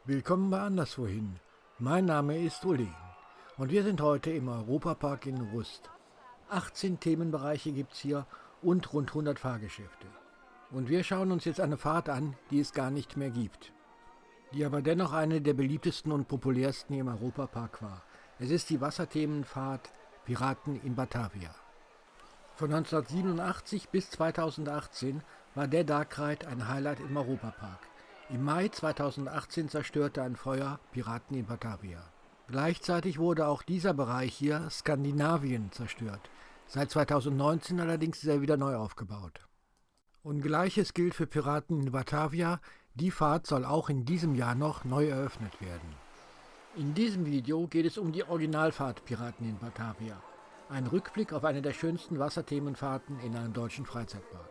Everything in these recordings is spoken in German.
Willkommen bei Anderswohin. Mein Name ist Uli und wir sind heute im Europapark in Rust. 18 Themenbereiche gibt's hier und rund 100 Fahrgeschäfte. Und wir schauen uns jetzt eine Fahrt an, die es gar nicht mehr gibt, die aber dennoch eine der beliebtesten und populärsten im Europapark war. Es ist die Wasserthemenfahrt Piraten in Batavia. Von 1987 bis 2018 war der Dark Ride ein Highlight im Europapark. Im Mai 2018 zerstörte ein Feuer Piraten in Batavia. Gleichzeitig wurde auch dieser Bereich hier, Skandinavien, zerstört. Seit 2019 allerdings ist er wieder neu aufgebaut. Und Gleiches gilt für Piraten in Batavia. Die Fahrt soll auch in diesem Jahr noch neu eröffnet werden. In diesem Video geht es um die Originalfahrt Piraten in Batavia. Ein Rückblick auf eine der schönsten Wasserthemenfahrten in einem deutschen Freizeitpark.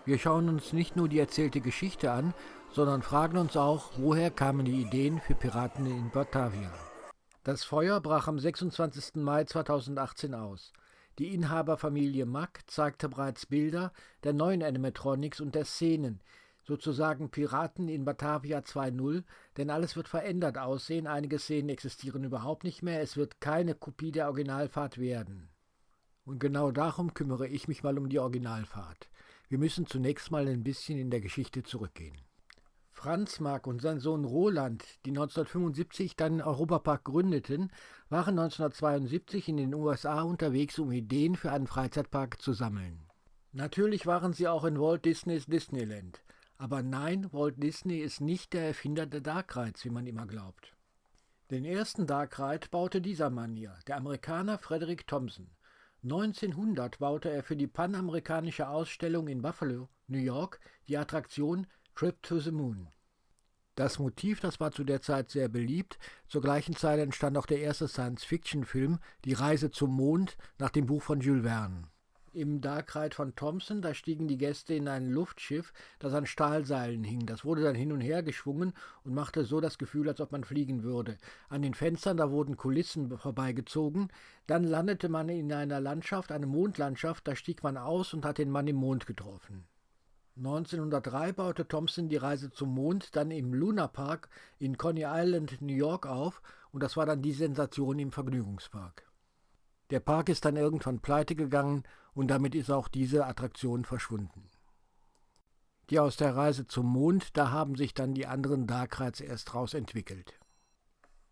Wir schauen uns nicht nur die erzählte Geschichte an, sondern fragen uns auch, woher kamen die Ideen für Piraten in Batavia. Das Feuer brach am 26. Mai 2018 aus. Die Inhaberfamilie Mack zeigte bereits Bilder der neuen Animatronics und der Szenen, sozusagen Piraten in Batavia 2.0, denn alles wird verändert aussehen, einige Szenen existieren überhaupt nicht mehr, es wird keine Kopie der Originalfahrt werden. Und genau darum kümmere ich mich mal um die Originalfahrt. Wir müssen zunächst mal ein bisschen in der Geschichte zurückgehen. Franz Mack und sein Sohn Roland, die 1975 dann den Europapark gründeten, waren 1972 in den USA unterwegs, um Ideen für einen Freizeitpark zu sammeln. Natürlich waren sie auch in Walt Disneys Disneyland. Aber nein, Walt Disney ist nicht der Erfinder der Dark Rides, wie man immer glaubt. Den ersten Dark Ride baute dieser Mann hier, der Amerikaner Frederick Thompson. 1900 baute er für die panamerikanische Ausstellung in Buffalo, New York, die Attraktion Trip to the Moon. Das Motiv, das war zu der Zeit sehr beliebt. Zur gleichen Zeit entstand auch der erste Science-Fiction-Film Die Reise zum Mond nach dem Buch von Jules Verne. Im Dark Ride von Thompson, da stiegen die Gäste in ein Luftschiff, das an Stahlseilen hing. Das wurde dann hin und her geschwungen und machte so das Gefühl, als ob man fliegen würde. An den Fenstern, da wurden Kulissen vorbeigezogen. Dann landete man in einer Landschaft, eine Mondlandschaft, da stieg man aus und hat den Mann im Mond getroffen. 1903 baute Thompson die Reise zum Mond dann im Luna Park in Coney Island, New York auf und das war dann die Sensation im Vergnügungspark. Der Park ist dann irgendwann pleite gegangen und damit ist auch diese Attraktion verschwunden. Die aus der Reise zum Mond, da haben sich dann die anderen Dark Rides erst raus entwickelt.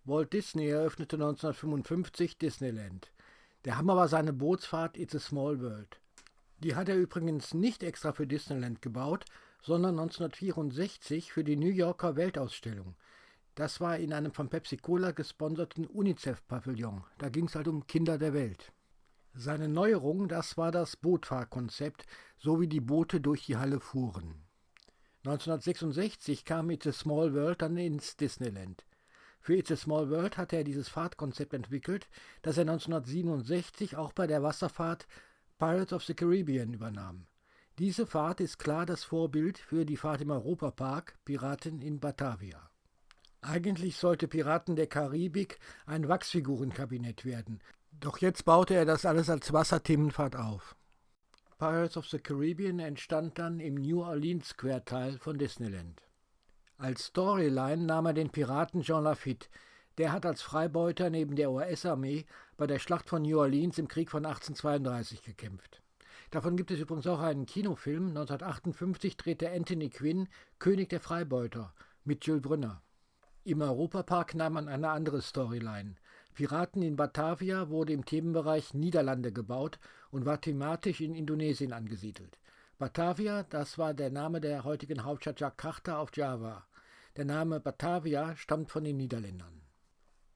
Walt Disney eröffnete 1955 Disneyland. Der Hammer war seine Bootsfahrt It's a Small World. Die hat er übrigens nicht extra für Disneyland gebaut, sondern 1964 für die New Yorker Weltausstellung. Das war in einem von Pepsi-Cola gesponserten UNICEF-Pavillon. Da ging es halt um Kinder der Welt. Seine Neuerung, das war das Bootfahrkonzept, so wie die Boote durch die Halle fuhren. 1966 kam It's a Small World dann ins Disneyland. Für It's a Small World hatte er dieses Fahrtkonzept entwickelt, das er 1967 auch bei der Wasserfahrt Pirates of the Caribbean übernahm. Diese Fahrt ist klar das Vorbild für die Fahrt im Europapark Piraten in Batavia. Eigentlich sollte Piraten der Karibik ein Wachsfigurenkabinett werden, doch jetzt baute er das alles als Wasserthemenfahrt auf. Pirates of the Caribbean entstand dann im New Orleans Querteil von Disneyland. Als Storyline nahm er den Piraten Jean Lafitte. Der hat als Freibeuter neben der US-Armee bei der Schlacht von New Orleans im Krieg von 1832 gekämpft. Davon gibt es übrigens auch einen Kinofilm. 1958 drehte Anthony Quinn König der Freibeuter mit Jules Brünner. Im Europapark nahm man eine andere Storyline. Piraten in Batavia wurde im Themenbereich Niederlande gebaut und war thematisch in Indonesien angesiedelt. Batavia, das war der Name der heutigen Hauptstadt Jakarta auf Java. Der Name Batavia stammt von den Niederländern.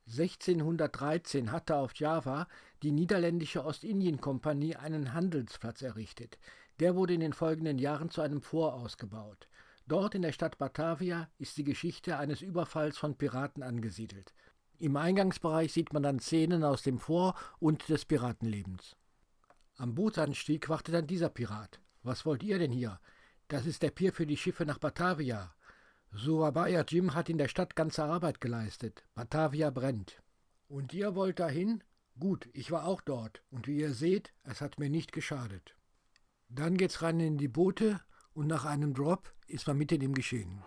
1613 hatte auf Java die niederländische Ostindien-Kompanie einen Handelsplatz errichtet. Der wurde in den folgenden Jahren zu einem Fort ausgebaut. Dort in der Stadt Batavia ist die Geschichte eines Überfalls von Piraten angesiedelt. Im Eingangsbereich sieht man dann Szenen aus dem Fort und des Piratenlebens. Am Bootsanstieg wartet dann dieser Pirat. Was wollt ihr denn hier? Das ist der Pier für die Schiffe nach Batavia. Surabaya Jim hat in der Stadt ganze Arbeit geleistet. Batavia brennt. Und ihr wollt dahin? Gut, ich war auch dort. Und wie ihr seht, es hat mir nicht geschadet. Dann geht's rein in die Boote und nach einem Drop ist man mitten im Geschehen.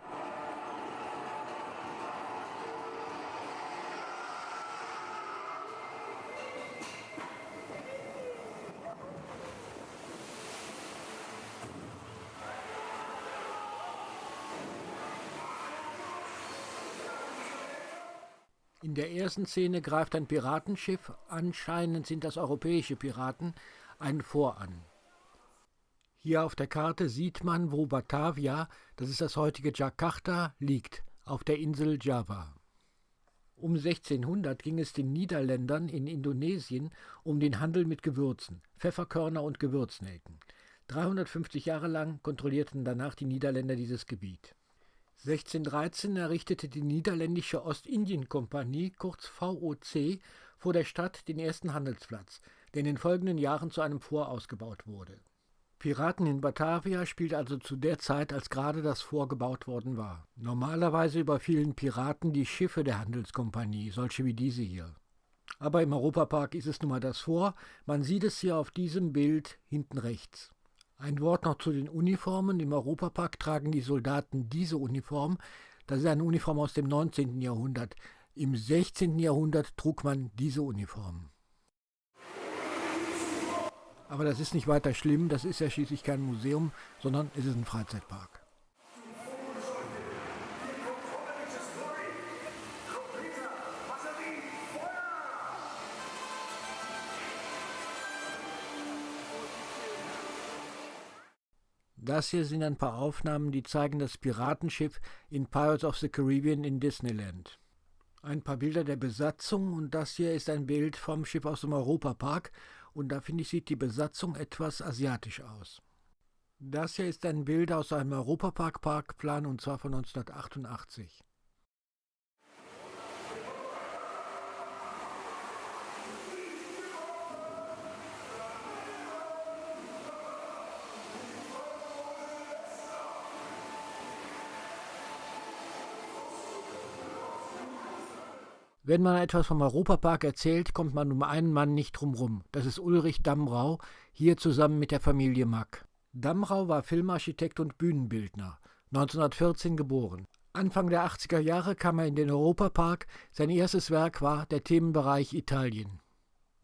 In der ersten Szene greift ein Piratenschiff, anscheinend sind das europäische Piraten, einen Fort an. Hier auf der Karte sieht man, wo Batavia, das ist das heutige Jakarta, liegt, auf der Insel Java. Um 1600 ging es den Niederländern in Indonesien um den Handel mit Gewürzen, Pfefferkörner und Gewürznelken. 350 Jahre lang kontrollierten danach die Niederländer dieses Gebiet. 1613 errichtete die Niederländische Ostindien-Kompanie, kurz VOC, vor der Stadt den ersten Handelsplatz, der in den folgenden Jahren zu einem Fort ausgebaut wurde. Piraten in Batavia spielte also zu der Zeit, als gerade das Fort gebaut worden war. Normalerweise überfielen Piraten die Schiffe der Handelskompanie, solche wie diese hier. Aber im Europapark ist es nun mal das Fort, man sieht es hier auf diesem Bild hinten rechts. Ein Wort noch zu den Uniformen. Im Europapark tragen die Soldaten diese Uniform. Das ist eine Uniform aus dem 19. Jahrhundert. Im 16. Jahrhundert trug man diese Uniform. Aber das ist nicht weiter schlimm, das ist ja schließlich kein Museum, sondern es ist ein Freizeitpark. Das hier sind ein paar Aufnahmen, die zeigen das Piratenschiff in Pirates of the Caribbean in Disneyland. Ein paar Bilder der Besatzung und das hier ist ein Bild vom Schiff aus dem Europapark und da finde ich, sieht die Besatzung etwas asiatisch aus. Das hier ist ein Bild aus einem Europapark-Parkplan und zwar von 1988. Wenn man etwas vom Europapark erzählt, kommt man um einen Mann nicht drumrum. Das ist Ulrich Damrau, hier zusammen mit der Familie Mack. Damrau war Filmarchitekt und Bühnenbildner, 1914 geboren. Anfang der 80er Jahre kam er in den Europapark, sein erstes Werk war der Themenbereich Italien.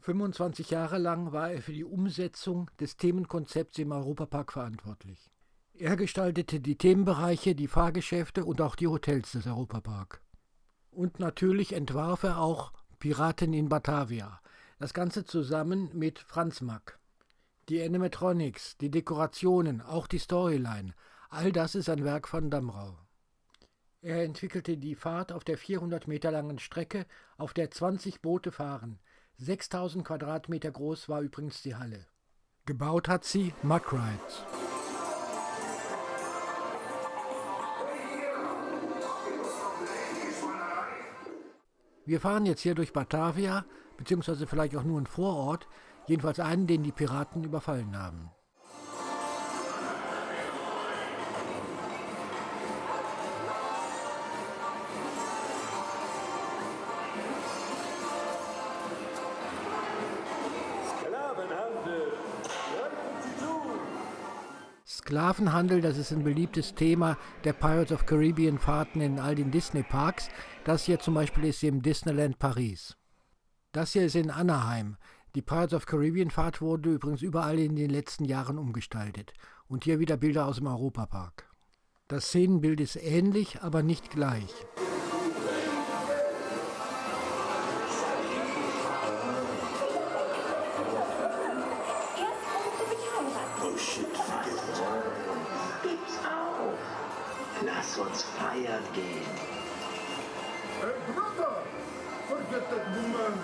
25 Jahre lang war er für die Umsetzung des Themenkonzepts im Europapark verantwortlich. Er gestaltete die Themenbereiche, die Fahrgeschäfte und auch die Hotels des Europapark. Und natürlich entwarf er auch Piraten in Batavia. Das Ganze zusammen mit Franz Mack. Die Animatronics, die Dekorationen, auch die Storyline, all das ist ein Werk von Damrau. Er entwickelte die Fahrt auf der 400 Meter langen Strecke, auf der 20 Boote fahren. 6000 Quadratmeter groß war übrigens die Halle. Gebaut hat sie Mack Rides. Wir fahren jetzt hier durch Batavia, beziehungsweise vielleicht auch nur einen Vorort, jedenfalls einen, den die Piraten überfallen haben. Sklavenhandel, das ist ein beliebtes Thema der Pirates of Caribbean Fahrten in all den Disney Parks. Das hier zum Beispiel ist hier im Disneyland Paris. Das hier ist in Anaheim. Die Pirates of Caribbean Fahrt wurde übrigens überall in den letzten Jahren umgestaltet. Und hier wieder Bilder aus dem Europapark. Das Szenenbild ist ähnlich, aber nicht gleich. Lass uns feiern gehen. Hey, brother! Forget that woman!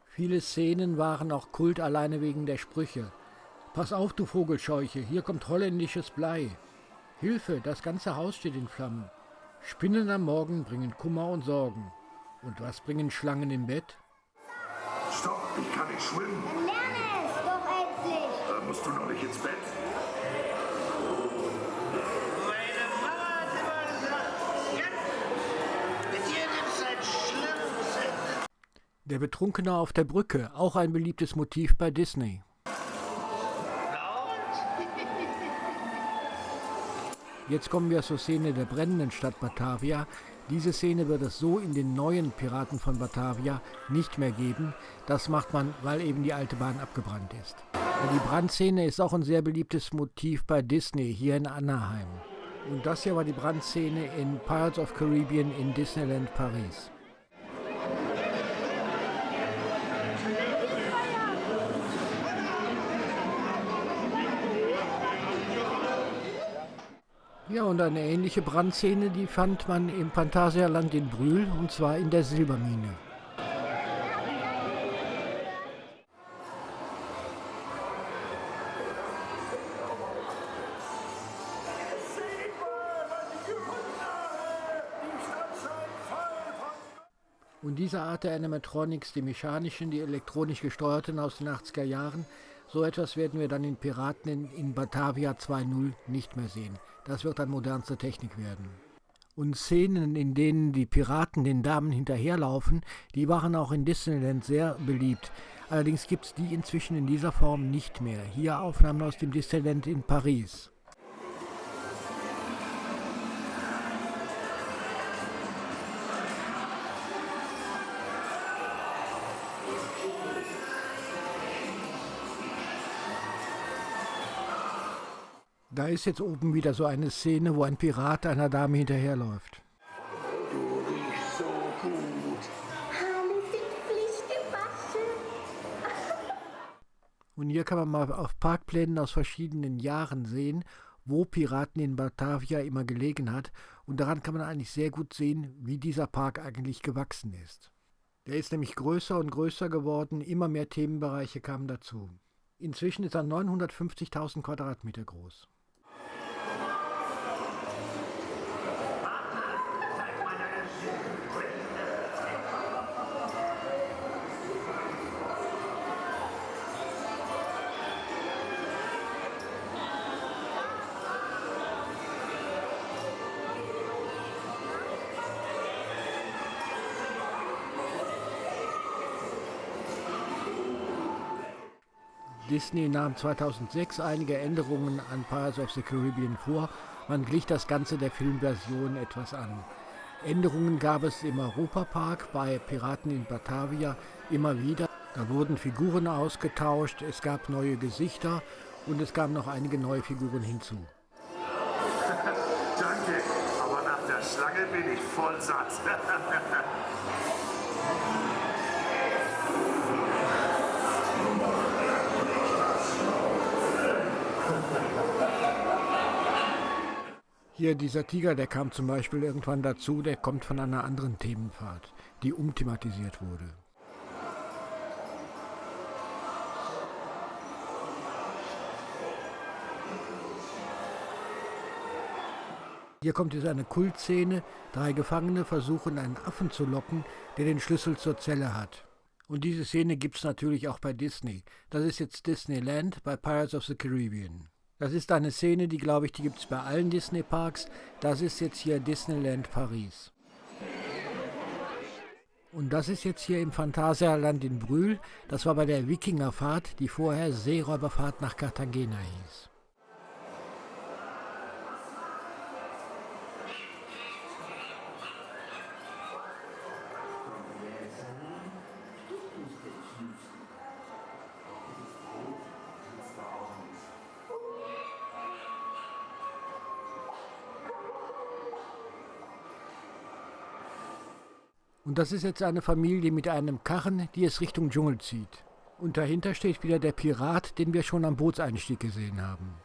Viele Szenen waren auch Kult alleine wegen der Sprüche. Pass auf, du Vogelscheuche, hier kommt holländisches Blei. Hilfe, das ganze Haus steht in Flammen. Spinnen am Morgen bringen Kummer und Sorgen. Und was bringen Schlangen im Bett? Stopp, ich kann nicht schwimmen. Dann lerne es doch endlich. Da musst du noch nicht ins Bett. Meine Mama hat immer gesagt, ja, mit dir gibt's ein schlimmes Ende. Der Betrunkene auf der Brücke, auch ein beliebtes Motiv bei Disney. Jetzt kommen wir zur Szene der brennenden Stadt Batavia. Diese Szene wird es so in den neuen Piraten von Batavia nicht mehr geben. Das macht man, weil eben die alte Bahn abgebrannt ist. Und die Brandszene ist auch ein sehr beliebtes Motiv bei Disney hier in Anaheim. Und das hier war die Brandszene in Pirates of Caribbean in Disneyland Paris. Ja, und eine ähnliche Brandszene, die fand man im Phantasialand in Brühl, und zwar in der Silbermine. Und diese Art der Animatronics, die mechanischen, die elektronisch gesteuerten aus den 80er Jahren, so etwas werden wir dann in Piraten in Batavia 2.0 nicht mehr sehen. Das wird dann modernste Technik werden. Und Szenen, in denen die Piraten den Damen hinterherlaufen, die waren auch in Disneyland sehr beliebt. Allerdings gibt es die inzwischen in dieser Form nicht mehr. Hier Aufnahmen aus dem Disneyland in Paris. Da ist jetzt oben wieder so eine Szene, wo ein Pirat einer Dame hinterherläuft. Du riechst so gut. Alle sind frisch gewaschen. Und hier kann man mal auf Parkplänen aus verschiedenen Jahren sehen, wo Piraten in Batavia immer gelegen hat. Und daran kann man eigentlich sehr gut sehen, wie dieser Park eigentlich gewachsen ist. Der ist nämlich größer und größer geworden, immer mehr Themenbereiche kamen dazu. Inzwischen ist er 950.000 Quadratmeter groß. Disney nahm 2006 einige Änderungen an Pirates of the Caribbean vor. Man glich das Ganze der Filmversion etwas an. Änderungen gab es im Europapark bei Piraten in Batavia immer wieder. Da wurden Figuren ausgetauscht, es gab neue Gesichter und es kamen noch einige neue Figuren hinzu. Danke, aber nach der Schlange bin ich voll satt. Hier dieser Tiger, der kam zum Beispiel irgendwann dazu, der kommt von einer anderen Themenfahrt, die umthematisiert wurde. Hier kommt jetzt eine Kultszene, 3 Gefangene versuchen einen Affen zu locken, der den Schlüssel zur Zelle hat. Und diese Szene gibt es natürlich auch bei Disney. Das ist jetzt Disneyland bei Pirates of the Caribbean. Das ist eine Szene, die glaube ich, die gibt es bei allen Disney-Parks. Das ist jetzt hier Disneyland Paris. Und das ist jetzt hier im Phantasialand in Brühl. Das war bei der Wikingerfahrt, die vorher Seeräuberfahrt nach Cartagena hieß. Und das ist jetzt eine Familie mit einem Karren, die es Richtung Dschungel zieht. Und dahinter steht wieder der Pirat, den wir schon am Bootseinstieg gesehen haben.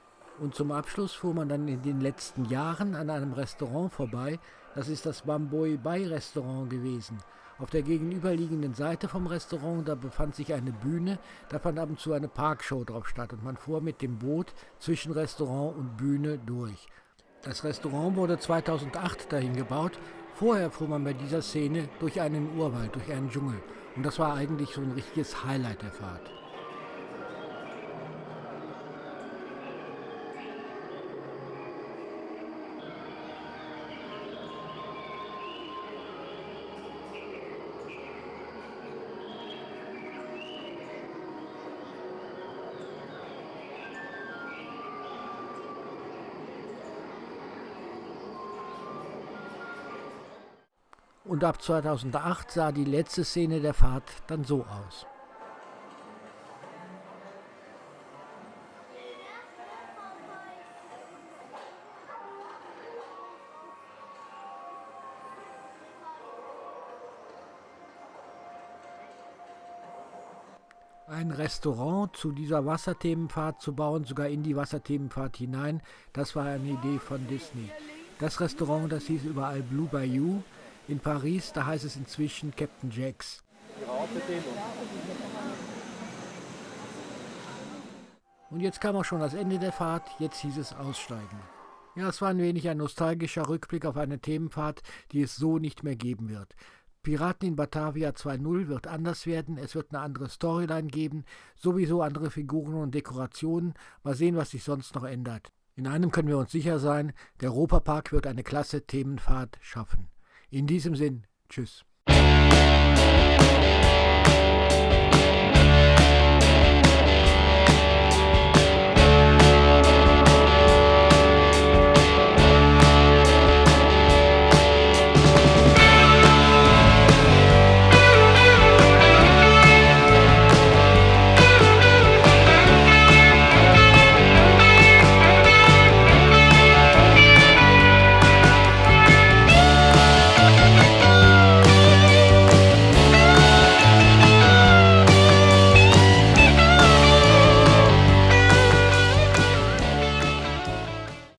Und zum Abschluss fuhr man dann in den letzten Jahren an einem Restaurant vorbei. Das ist das Bamboi Bay Restaurant gewesen. Auf der gegenüberliegenden Seite vom Restaurant, da befand sich eine Bühne, da fand ab und zu eine Parkshow drauf statt und man fuhr mit dem Boot zwischen Restaurant und Bühne durch. Das Restaurant wurde 2008 dahin gebaut. Vorher fuhr man bei dieser Szene durch einen Urwald, durch einen Dschungel. Und das war eigentlich so ein richtiges Highlight der Fahrt. Und ab 2008 sah die letzte Szene der Fahrt dann so aus. Ein Restaurant zu dieser Wasserthemenfahrt zu bauen, sogar in die Wasserthemenfahrt hinein, das war eine Idee von Disney. Das Restaurant, das hieß überall Blue Bayou. In Paris, da heißt es inzwischen Captain Jack's. Und jetzt kam auch schon das Ende der Fahrt, jetzt hieß es aussteigen. Ja, es war ein wenig ein nostalgischer Rückblick auf eine Themenfahrt, die es so nicht mehr geben wird. Piraten in Batavia 2.0 wird anders werden, es wird eine andere Storyline geben, sowieso andere Figuren und Dekorationen. Mal sehen, was sich sonst noch ändert. In einem können wir uns sicher sein, der Europapark wird eine klasse Themenfahrt schaffen. In diesem Sinn, tschüss.